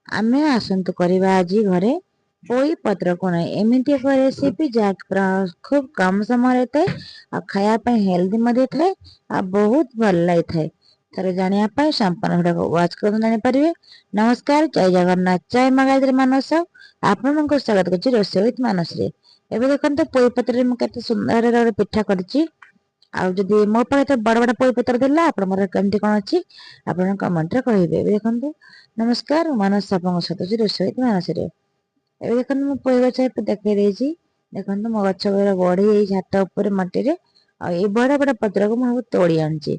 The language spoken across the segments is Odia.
ଆମେ ଆସନ୍ତୁ କରିବା ଆଜି ଘରେ ପୋଇ ପତ୍ର କୋଣା। ଏମିତି ଏକ ରେସିପି ଯାହା ଖୁବ କମ ସମୟରେ ଥାଏ ଆଉ ଖାଇବା ପାଇଁ ହେଲ୍ଦି ମଧ୍ୟ ଥାଏ ଆଉ ବହୁତ ଭଲ ଲାଗିଥାଏ। ଥରେ ଜାଣିବା ପାଇଁ ସମ୍ପୂର୍ଣ୍ଣ ଭିଡିଓକୁ ୱାଚ୍ କରନ୍ତୁ ଜାଣିପାରିବେ। ନମସ୍କାର, ଜୟ ଜଗନ୍ନାଥ, ଜୟ ମା ଗାୟତ୍ରୀ ମାନସ। ଆପଣଙ୍କୁ ସ୍ୱାଗତ କରୁଛି ରୋଷେଇ ୱିଥ୍ ମାନସରେ। ଏବେ ଦେଖନ୍ତୁ ପୋଇ ପତ୍ରରେ ମୁଁ କେତେ ସୁନ୍ଦର ଗୋଟେ ପିଠା କରିଛି। ଆଉ ଯଦି ମୋ ପାଖରେ ବଡ ବଡ ପୋଇ ପତ୍ର ଥିଲା ଆପଣଙ୍କର କେମିତି କଣ ଅଛି ଆପଣ କମେଣ୍ଟରେ କହିବେ। ଏବେ ଦେଖନ୍ତୁ ନମସ୍କାର, ମାନସ ଆପଣଙ୍କ ସହିତ ରୋଷେଇ ୱିଥ୍ ମାନସରେ। ଏବେ ଦେଖନ୍ତୁ ମୁଁ ପୋଇ ଗଛ ଦେଖେଇ ଦେଇଛି। ଦେଖନ୍ତୁ ମୋ ଗଛ ବଢି ଏଇ ଛାତ ଉପରେ ମାଟିରେ। ଆଉ ଏଇ ବଡ ବଡ ପତ୍ରକୁ ମୁଁ ତୋଳି ଆଣିଛି।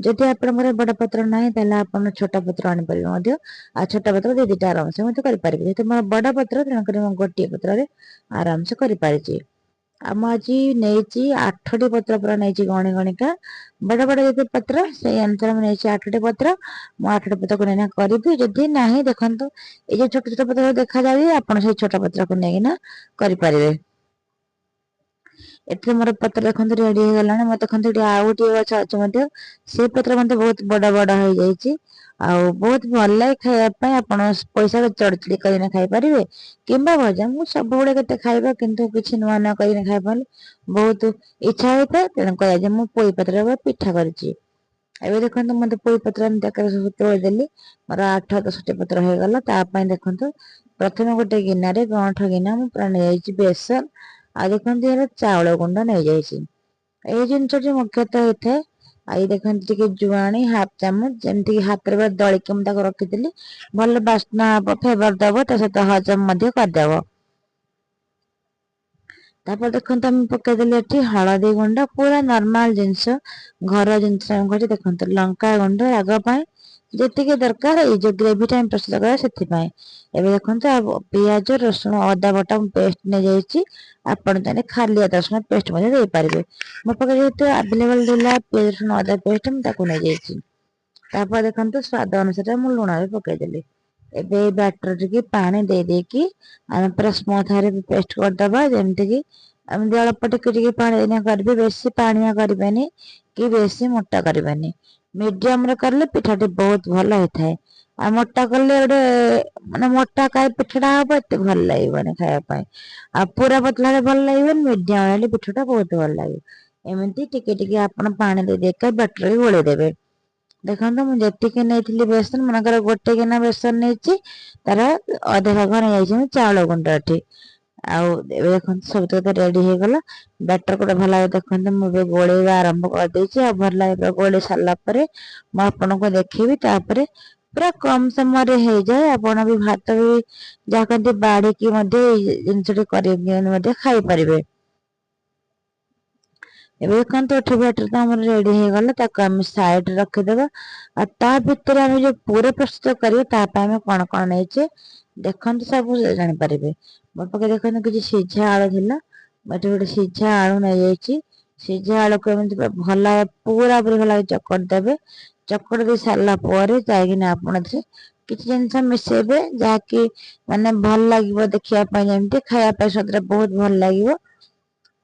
ଯଦି ଆପଣଙ୍କର ବଡ ପତ୍ର ନାହିଁ ତାହେଲେ ଆପଣ ଛୋଟ ପତ୍ର ଆଣିପାରିବେ ମଧ୍ୟ। ଆଉ ଛୋଟ ପତ୍ର ଦି ଦିଟା ଆରାମସେ ମଧ୍ୟ କରିପାରିବେ। ଯେହେତୁ ମୋର ବଡ ପତ୍ର ତେଣୁକରି ମୁଁ ଗୋଟିଏ ପତ୍ରରେ ଆରାମସେ କରିପାରିଛି। ଆଉ ମୁଁ ଆଜି ନେଇଛି 8ଟି ପତ୍ର ପୁରା ନେଇଛି ଗଣି ଗଣିକା। ବଡ ବଡ ଯେତେ ପତ୍ର ସେଇ ଅନୁସାରେ ମୁଁ ନେଇଛି 8ଟି ପତ୍ର। ମୁଁ 8ଟି ପତ୍ରକୁ ନେଇନା କରିବି। ଯଦି ନାହିଁ ଦେଖନ୍ତୁ ଏଇ ଯୋଉ ଛୋଟ ଛୋଟ ପତ୍ର ଦେଖାଯାଉଛି ଆପଣ ସେଇ ଛୋଟ ପତ୍ରକୁ ନେଇକିନା କରିପାରିବେ। ଏଥିରେ ମୋର ପତ୍ର ଦେଖନ୍ତୁ ରେଡି ହେଇଗଲାଣି। ମତେ ଦେଖନ୍ତୁ ଏଠି ଆଉ ଗୋଟିଏ ଗଛ ଅଛି ମଧ୍ୟ। ସେ ପତ୍ର ମଧ୍ୟ ବହୁତ ବଡ ବଡ ହେଇଯାଇଛି। ଆଉ ବହୁତ ଭଲ ଲାଗେ ଖାଇବା ପାଇଁ। ଆପଣ ପଇସା ଚଡଚଡି କରିକିନା ଖାଇପାରିବେ କିମ୍ବା ଭଜା। ମୁଁ ସବୁବେଳେ କେତେ ଖାଇବା କିନ୍ତୁ କିଛି ନୂଆ ନୂଆ କରିକିନା ଖାଇବା ବହୁତ ଇଚ୍ଛା ହୋଇଥାଏ। ତେଣୁକରି ଆଜି ମୁଁ ପୋଇ ପତ୍ରରେ ପିଠା କରିଛି। ଏବେ ଦେଖନ୍ତୁ ମତେ ପୋଇ ପତ୍ର ଏମିତି ସବୁ ତୋଳିଦେଲି। ମୋର 8-10ଟି ପତ୍ର ହେଇଗଲା। ତା ପାଇଁ ଦେଖନ୍ତୁ ପ୍ରଥମେ ଗୋଟେ ଗିନାରେ ଗଅଁଠ ଗିନା ମୁଁ ପୁରା ନେଇଯାଇଛି ବେସନ। ଆଉ ଦେଖନ୍ତୁ ଏହାର ଚାଉଳ ଗୁଣ୍ଡ ନେଇଯାଇଛି। ଏଇ ଜିନିଷଟି ମୁଖ୍ୟତଃ ହେଇଥାଏ। ଆଉ ଦେଖନ୍ତୁ ଟିକେ ଜୁଆଣି ହାଫ ଚାମଚ, ଯେମିତି ହାତରେ ଦଳିକି ମୁଁ ତାକୁ ରଖିଥିଲି। ଭଲ ବାସ୍ନା ହବ, ଫ୍ଲେଭର ଦବ, ତା ସହିତ ହଜମ ମଧ୍ୟ କରିଦବ। ତାପରେ ଦେଖନ୍ତୁ ଆମେ ପକେଇଦେଲେ ଏଠି ହଳଦୀ ଗୁଣ୍ଡ, ପୁରା ନର୍ମାଲ ଜିନିଷ, ଘର ଜିନିଷ ଆମେ କରୁଛୁ। ଦେଖନ୍ତୁ ଲଙ୍କା ଗୁଣ୍ଡ ରାଗ ପାଇଁ ଯେତିକି ଦରକାର, ଏଇ ଯୋଉ ଗ୍ରେଭି ଟା ଆମେ ପ୍ରସ୍ତୁତ କରିବା ସେଥିପାଇଁ। ଏବେ ଦେଖନ୍ତୁ ପିଆଜ ରସୁଣ ଅଦା ବଟା ମୁଁ ପେଷ୍ଟ ନେଇଯାଇଛି। ଆପଣ ଚାହିଁଲେ ଖାଲି ଅଦା ରସୁଣ ପେଷ୍ଟ ମଧ୍ୟ ଦେଇପାରିବେ। ମୋ ପାଖରେ ଯେହେତୁ ଆଭେଲେବଲ ଥିଲା ପିଆଜ ରସୁଣ ଅଦା ପେଷ୍ଟ, ମୁଁ ତାକୁ ନେଇଯାଇଛି। ତାପରେ ଦେଖନ୍ତୁ ସ୍ଵାଦ ଅନୁସାରେ ମୁଁ ଲୁଣ ବି ପକେଇଦେଲି। ଏବେ ଏଇ ବ୍ୟାଟର ଟିକେ ପାଣି ଦେଇକି ଆମେ ପୁରା ସ୍ମୁଥ ଭାବରେ ପେଷ୍ଟ କରିଦବା। ଯେମିତି କି ଏମିତି ଅଳ୍ପ ଟିକେ ଟିକେ ପାଣି ଦେଇକିନା କରିବେ, ବେଶୀ ପାଣିଆ କରିବେନି କି ବେଶୀ ମୋଟା କରିବେନି। ମିଡିୟମରେ କଲେ ପିଠାଟି ବହୁତ ଭଲ ହେଇଥାଏ। ଆଉ ମୋଟା କଲେ ଗୋଟେ ମାନେ ମୋଟା କାଇ ପିଠାଟା ହବ, ଏତେ ଭଲ ଲାଗିବନି ଖାଇବା ପାଇଁ। ଆଉ ପୁରା ପତଳା ହେଲେ ଭଲ ଲାଗିବନି, ମିଡିୟମ ହେଲେ ପିଠାଟା ବହୁତ ଭଲ ଲାଗିବ। ଏମିତି ଟିକେ ଟିକେ ଆପଣ ପାଣି ଦେଇକି ବ୍ୟାଟରରେ ଗୋଳେଇ ଦେବେ। ଦେଖନ୍ତୁ ମୁଁ ଯେତିକି ନେଇଥିଲି ବେସନ, ମନେକର ଗୋଟେ ଗିନା ବେସନ ନେଇଛି, ତାର ଅଧା ଭାଗ ନେଇଯାଇଛି ମୁଁ ଚାଉଳ ଗୁଣ୍ଡ ଏଠି। ଆଉ ଏବେ ଦେଖନ୍ତୁ ସବୁ ତକ ରେଡି ହେଇଗଲା। ବ୍ୟାଟର ଗୋଟେ ଭଲ ଭାବେ ଦେଖନ୍ତୁ ମୁଁ ଏବେ ଗୋଳେଇବା ଆରମ୍ଭ କରିଦେଇଛି। ଆଉ ଭଲ ଭାବେ ଗୋଳେଇ ସାରିଲା ପରେ ମୁଁ ଆପଣଙ୍କୁ ଦେଖେଇବି। ତାପରେ ପୁରା କମ ସମୟରେ ହେଇଯାଏ। ଆପଣ ବି ଭାତ ବି ଯାହା କେମିତି ବାଢିକି ମଧ୍ୟ ଏଇ ଜିନିଷଟି କରି ମଧ୍ୟ ଖାଇପାରିବେ। ଏବେ ଦେଖନ୍ତୁ ଏଠି ବ୍ୟାଟର ତ ଆମର ରେଡି ହେଇଗଲା। ତାକୁ ଆମେ ସାଇଡରେ ରଖିଦବା। ଆଉ ତା ଭିତରେ ଆମେ ଯୋଉ ପୁର ପ୍ରସ୍ତୁତ କରିବା ତା ପାଇଁ ଆମେ କଣ କଣ ନେଇଛେ ଦେଖନ୍ତୁ ସବୁ ଜାଣିପାରିବେ। ମୋ ପାଖରେ ଦେଖନ୍ତୁ କିଛି ସିଝା ଆଳୁ ଥିଲା। ମୁଁ ଏଠି ଗୋଟେ ସିଝା ଆଳୁ ନେଇଯାଇଛି। ସିଝା ଆଳୁକୁ ଏମିତି ଭଲ ପୁରା ପୁରି ଭଲ ଚକଟି ଦେବେ। ଚକଟି ଦେଇ ସାରିଲା ପରେ ଯାଇକିନା ଆପଣ ଏଥିରେ କିଛି ଜିନିଷ ମିଶେଇବେ, ଯାହାକି ମାନେ ଭଲ ଲାଗିବ ଦେଖିବା ପାଇଁ, ଯେମିତି ଖାଇବା ପାଇଁ ସ୍ୱାଦରେ ବହୁତ ଭଲ ଲାଗିବ।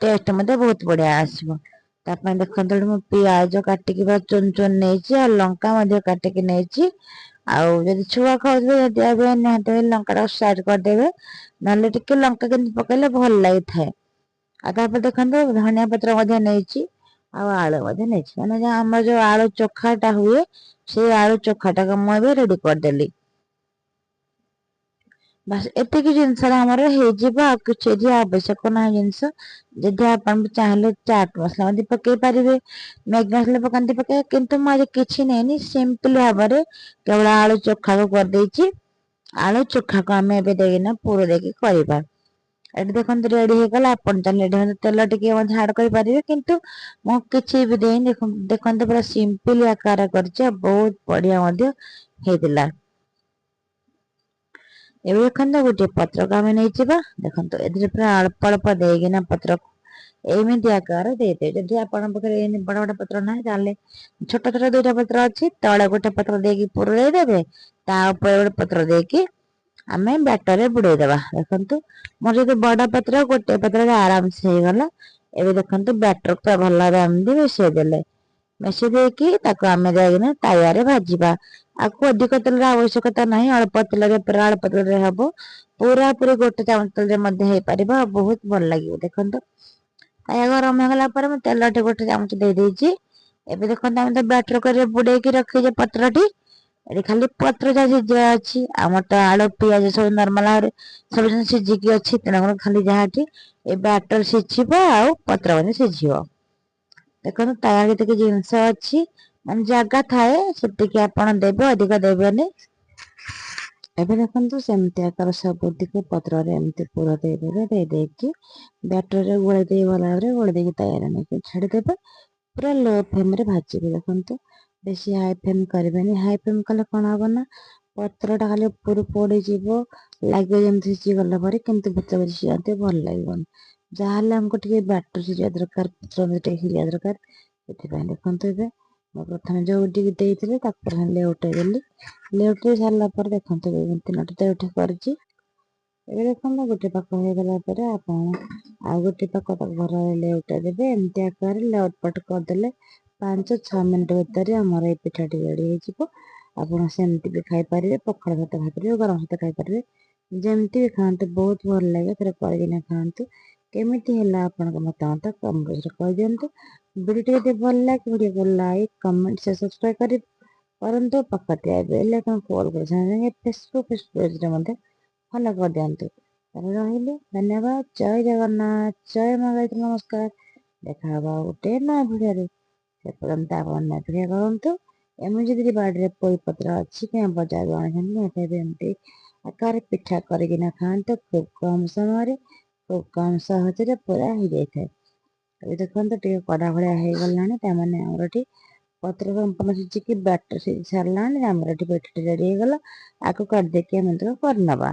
ଟେଷ୍ଟ ମଧ୍ୟ ବହୁତ ବଢିଆ ଆସିବ। ତା ପାଇଁ ଦେଖନ୍ତୁ ମୁଁ ପିଆଜ କାଟିକି ଚୁନ ଚୁନ ନେଇଛି। ଆଉ ଲଙ୍କା ମଧ୍ୟ କାଟିକି ନେଇଛି। ଆଉ ଯଦି ଛୁଆ ଖାଉଥିବେ ଯଦି ନିହାତି ଲଙ୍କା ଟାକୁ ସାଇଡ କରିଦେବେ, ନହେଲେ ଟିକେ ଲଙ୍କା କେମିତି ପକେଇଲେ ଭଲ ଲାଗିଥାଏ। ଆଉ ତାପରେ ଦେଖନ୍ତୁ ଧନିଆ ପତ୍ର ମଧ୍ୟ ନେଇଛି। ଆଉ ଆଳୁ ମଧ୍ୟ ନେଇଛି। ମାନେ ଆମର ଯୋଉ ଆଳୁ ଚୋଖାଟା ହୁଏ, ସେଇ ଆଳୁ ଚୋଖାଟାକୁ ମୁଁ ଏବେ ରେଡି କରିଦେଲି। ବାସ୍ ଏତିକି ଜିନିଷରେ ଆମର ହେଇଯିବ। ଆଉ କିଛି ଏଠି ଆବଶ୍ୟକ ନାହିଁ ଜିନିଷ। ଯଦି ଆପଣ ଚାହିଁଲେ ଚାଟ ମସଲା ମଧ୍ୟ ପକେଇ ପାରିବେ, ମ୍ୟାଗି ମସଲା ପକାନ୍ତି ପକେଇବେ, କିନ୍ତୁ ମୁଁ ଆଜି କିଛି ନେଇନି। ସିମ୍ପଲ ଭାବରେ କେବଳ ଆଳୁ ଚୋଖାକୁ କରିଦେଇଛି। ଆଳୁ ଚୋଖାକୁ ଆମେ ଏବେ ଦେଇକିନା ପୁର ଦେଇକି କରିବା। ଏଠି ଦେଖନ୍ତୁ ରେଡି ହେଇଗଲା। ଆପଣ ଚାହିଁଲେ ତେଲ ଟିକେ ମଧ୍ୟ ଆଡ କରିପାରିବେ, କିନ୍ତୁ ମୁଁ କିଛି ବି ଦେଇନି। ଦେଖନ୍ତୁ ପୁରା ସିମ୍ପଲ ଆକାର କରିଛି, ଆଉ ବହୁତ ବଢିଆ ମଧ୍ୟ ହେଇଥିଲା। ଏବେ ଦେଖନ୍ତୁ ଗୋଟେ ପତ୍ରକୁ ଆମେ ନେଇଯିବା। ଦେଖନ୍ତୁ ଏଥିରେ ପୁରା ଅଳ୍ପ ଅଳ୍ପ ଦେଇକିନା ପତ୍ରକୁ ଏମିତି ଆକାର ଦେଇଦେବେ। ଯଦି ଆପଣଙ୍କ ପାଖରେ ଏମିତି ବଡ ବଡ ପତ୍ର ନାହିଁ, ତାହେଲେ ଛୋଟ ଛୋଟ 2ଟା ପତ୍ର ଅଛି, ତଳେ ଗୋଟେ ପତ୍ର ଦେଇକି ପୁର ଦେଇଦେବେ, ତା ଉପରେ ଗୋଟେ ପତ୍ର ଦେଇକି ଆମେ ବ୍ୟାଟରରେ ବୁଡେଇଦବା। ଦେଖନ୍ତୁ ମୋର ଯଦି ବଡ ପତ୍ର, ଗୋଟେ ପତ୍ରରେ ଆରାମସେ ହେଇଗଲା। ଏବେ ଦେଖନ୍ତୁ ବ୍ୟାଟର ପୁରା ଭଲ ଭାବେ ଏମିତି ମିଶେଇ ଦେଲେ। ମିଶେଇ ଦେଇକି ତାକୁ ଆମେ ଯାଇକିନା ତାୱାରେ ଭାଜିବା। आपको अधिक तेल आवश्यकता नहीं, अल्प तेल पूरा अल्प तेल हम पूरा पूरी गोटे चामच तेल हो पार बहुत भल लगे। देखो खाया गरम होगा पर मैं तेल गोटे चामच दे देती। ଏବେ ଦେଖନ୍ତୁ ଆମେ ତ ବ୍ୟାଟର କରି ବୁଡେଇକି ରଖିଛେ ପତ୍ରଟି। ଏଠି ଖାଲି ପତ୍ର ଯାହା ସିଝିବା ଅଛି। ଆମର ତ ଆଳୁ ପିଆଜ ସବୁ ନର୍ମାଲ ଭାବରେ ସବୁ ଜିନିଷ ସିଝିକି ଅଛି। ତେଣୁ ଖାଲି ଯାହାଠି ଏ ବ୍ୟାଟର ସିଝିବ ଆଉ ପତ୍ର ମାନେ ସିଝିବ। ଦେଖନ୍ତୁ ତାର ଯେତିକି ଜିନିଷ ଅଛି ମାନେ ଜାଗା ଥାଏ ସେତିକି ଆପଣ ଦେବେ, ଅଧିକ ଦେବେନି। ଏବେ ଦେଖନ୍ତୁ ସେମିତି ଆକାର ସବୁତିକ ପତ୍ରରେ ଏମିତି ପୁର ଦେଇଦେବେ। ଦେଇକି ବ୍ୟାଟରରେ ଗୋଳେଇ ଦେଇ ଭଲ ଭାବରେ ଗୋଳେଇ ଦେଇକି ତାୱାରେ ନେଇକି ଛାଡିଦେବେ। ପୁରା ଲୋ ଫ୍ଲେମରେ ଭାଜିବେ। ଦେଖନ୍ତୁ ବେଶୀ ହାଇ ଫ୍ଲେମ କରିବେନି। ହାଇ ଫ୍ଲେମ କଲେ କଣ ହବ ନା ପତ୍ରଟା ଖାଲି ଉପରୁ ପୋଡିଯିବ, ଲାଗିବ ଯେମିତି ସିଝି ଗଲା ପରେ, କିନ୍ତୁ ଭିତରେ ସିଝିନଥିବ ଭଲ ଲାଗିବନି। ଯାହାହେଲେ ଆମକୁ ଟିକେ ବ୍ୟାଟର ସିଝିବା ଦରକାର, ପତ୍ର ଟିକେ ସିଝିବା ଦରକାର। ସେଥିପାଇଁ ଦେଖନ୍ତୁ ଏବେ ମୁଁ ପ୍ରଥମେ ଯୋଉ ଟିକେ ଦେଇଥିଲି ତାକୁ ଲେଉଟେଇ ଦେଲି। ଲେଉଟେଇ ସାରିଲା ପରେ ଦେଖନ୍ତୁ ତିନୋଟି ଲେଉଟେଇ କରିଛି। ଏବେ ଦେଖନ୍ତୁ ଗୋଟେ ପାଖ ହେଇଗଲା ପରେ ଆପଣ ଆଉ ଗୋଟେ ପାଖ ତାକୁ ଭଲରେ ଲେଉଟେଇ ଦେବେ। ଏମିତି ଆକାରରେ ଲେଉଟପଟ କରିଦେଲେ 5-6 ମିନିଟ ଭିତରେ ଆମର ଏଇ ପିଠାଟି ରେଡି ହେଇଯିବ। ଆପଣ ସେମିତି ବି ଖାଇପାରିବେ, ପଖାଳ ଭାତ ଖାଇପାରିବେ, ଗରମ ଭାତ ଖାଇପାରିବେ, ଯେମିତି ବି ଖାଆନ୍ତୁ ବହୁତ ଭଲ ଲାଗେ। ଥରେ କରିକିନା ଖାଆନ୍ତୁ। କେମିତି ହେଲା ଆପଣଙ୍କ ମତାମତ କମେଣ୍ଟ ବକ୍ସରେ କହିଦିଅନ୍ତୁ। ଭିଡିଓଟି ଯଦି ଭଲ ଲାଗେ ଭିଡିଓକୁ ଲାଇକ୍, କମେଣ୍ଟ, ସେୟାର, ସବସ୍କ୍ରାଇବ କରି परंतु पक्का बेल आइकन कॉल कर फेसबुक पेजରେ ମଧ୍ୟ ଫଲୋ କରିଦିଅନ୍ତୁ। ତାହେଲେ ରହିଲି, ଧନ୍ୟବାଦ। ଜୟ ଜଗନ୍ନାଥ, ଜୟ ମା ଗାୟତ୍ରୀ, ନମସ୍କାର। ଦେଖା ହବା ଗୋଟେ ନୂଆ ଭିଡିଓରେ। ସେ ପର୍ଯ୍ୟନ୍ତ ଆପଣ ଅପେକ୍ଷା କରନ୍ତୁ। ଏମିତି ଯଦି ବାଡିରେ ପୋଇପତ୍ର ଅଛି କିମ୍ବା ବଜାରରୁ ଆଣିଛନ୍ତି ଏମିତି ଆକାର ପିଠା କରିକିନା ଖାଆନ୍ତୁ। ଖୁବ କମ ସମୟରେ, ଖୁବ କମ ସହଜରେ ପୁରା ହେଇଯାଇଥାଏ। ଏବେ ଦେଖନ୍ତୁ ଟିକେ କଡା ଭଳିଆ ହେଇଗଲାଣି, ତାମାନେ ଆମର ଏଠି ପତ୍ର ସମ୍ପୂର୍ଣ୍ଣ ସିଝିକି ବ୍ୟାଟର ସିଝି ସାରିଲାଣି। ଆମର ଏଠି ପିଠାଟି ରେଡି ହେଇଗଲା। ଆକୁ କରିଦେଇକି ଆମେ ତାକୁ କରିନବା।